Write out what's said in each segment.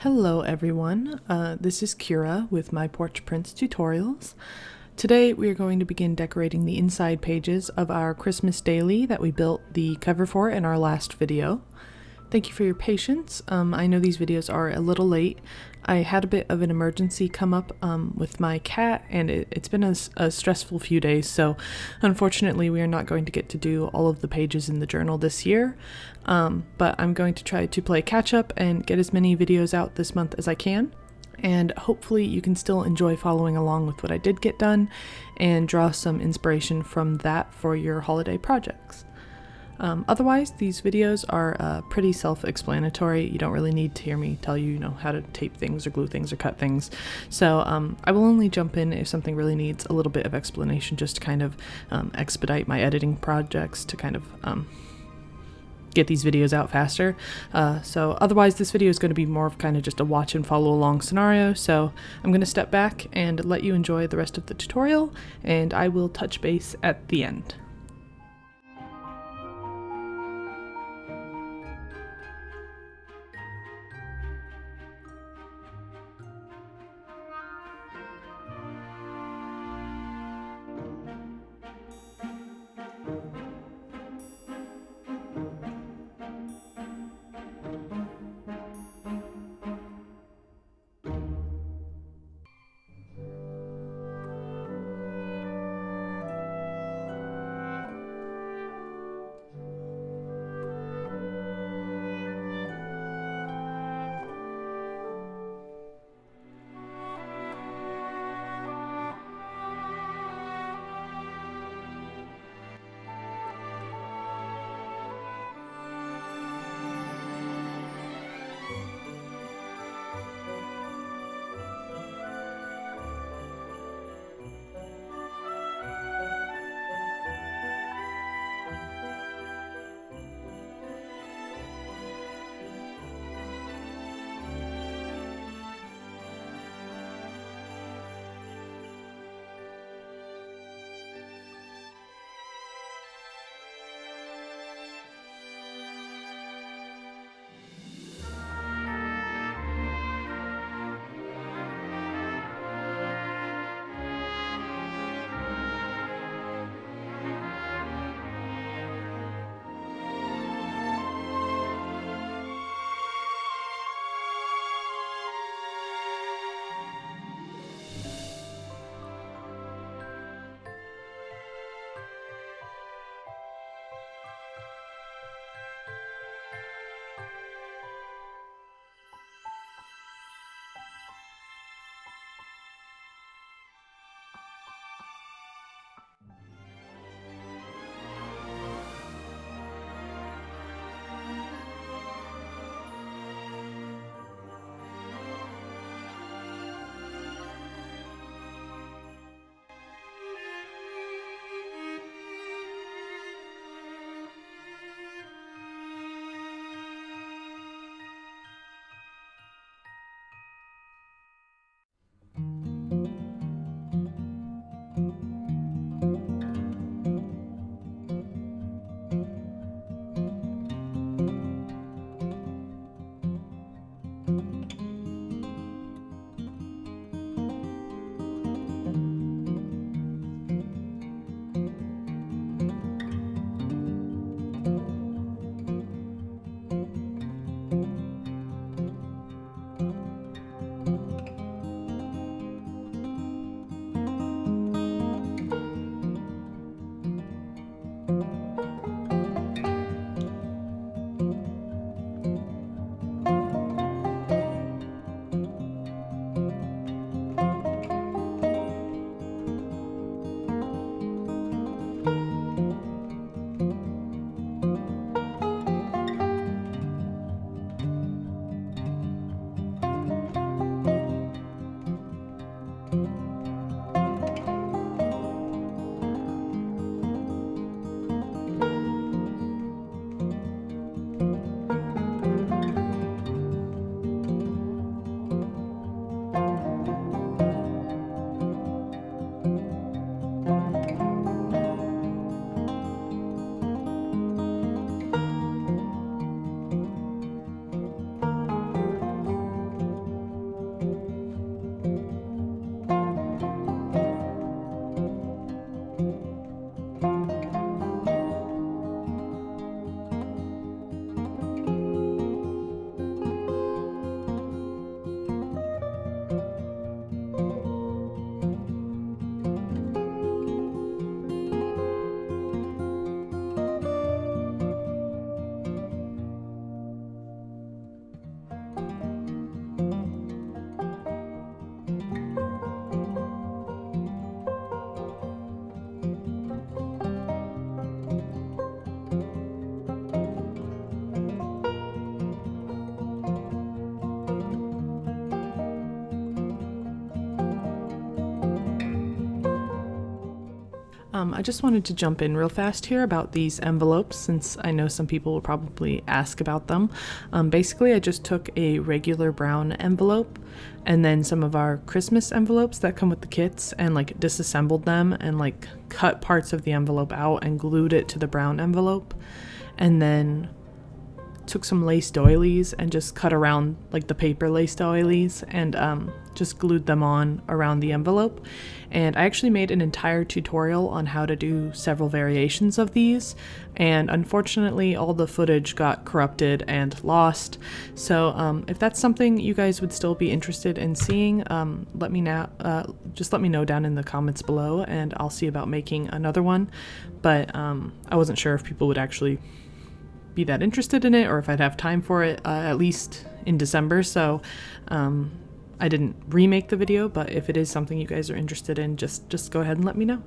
Hello everyone, this is Kyra with my Porch Prints tutorials. Today we are going to begin decorating the inside pages of our Christmas daily that we built the cover for in our last video. Thank you for your patience. I know these videos are a little late. I had a bit of an emergency come up with my cat, and it's been a stressful few days, so unfortunately we are not going to get to do all of the pages in the journal this year, but I'm going to try to play catch up and get as many videos out this month as I can, and hopefully you can still enjoy following along with what I did get done and draw some inspiration from that for your holiday projects. Otherwise, these videos are pretty self-explanatory. You don't really need to hear me tell you, how to tape things or glue things or cut things. So I will only jump in if something really needs a little bit of explanation, just to kind of expedite my editing projects to kind of get these videos out faster. So otherwise, this video is going to be more of kind of just a watch and follow along scenario. So I'm going to step back and let you enjoy the rest of the tutorial, and I will touch base at the end. I just wanted to jump in real fast here about these envelopes, since I know some people will probably ask about them. Basically, I just took a regular brown envelope and then some of our Christmas envelopes that come with the kits and like disassembled them and like cut parts of the envelope out and glued it to the brown envelope, and then took some lace doilies and just cut around like the paper lace doilies and just glued them on around the envelope. And I actually made an entire tutorial on how to do several variations of these, and unfortunately all the footage got corrupted and lost. So if that's something you guys would still be interested in seeing, just let me know down in the comments below and I'll see about making another one. But I wasn't sure if people would actually be that interested in it or if I'd have time for it, at least in December. So I didn't remake the video, but if it is something you guys are interested in, just go ahead and let me know.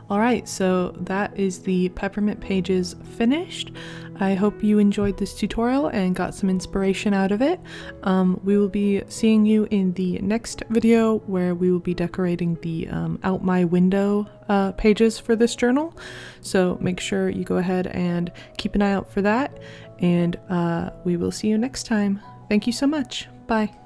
Alright, so that is the Peppermint pages finished. I hope you enjoyed this tutorial and got some inspiration out of it. We will be seeing you in the next video where we will be decorating the out my window pages for this journal. So make sure you go ahead and keep an eye out for that, and we will see you next time. Thank you so much. Bye.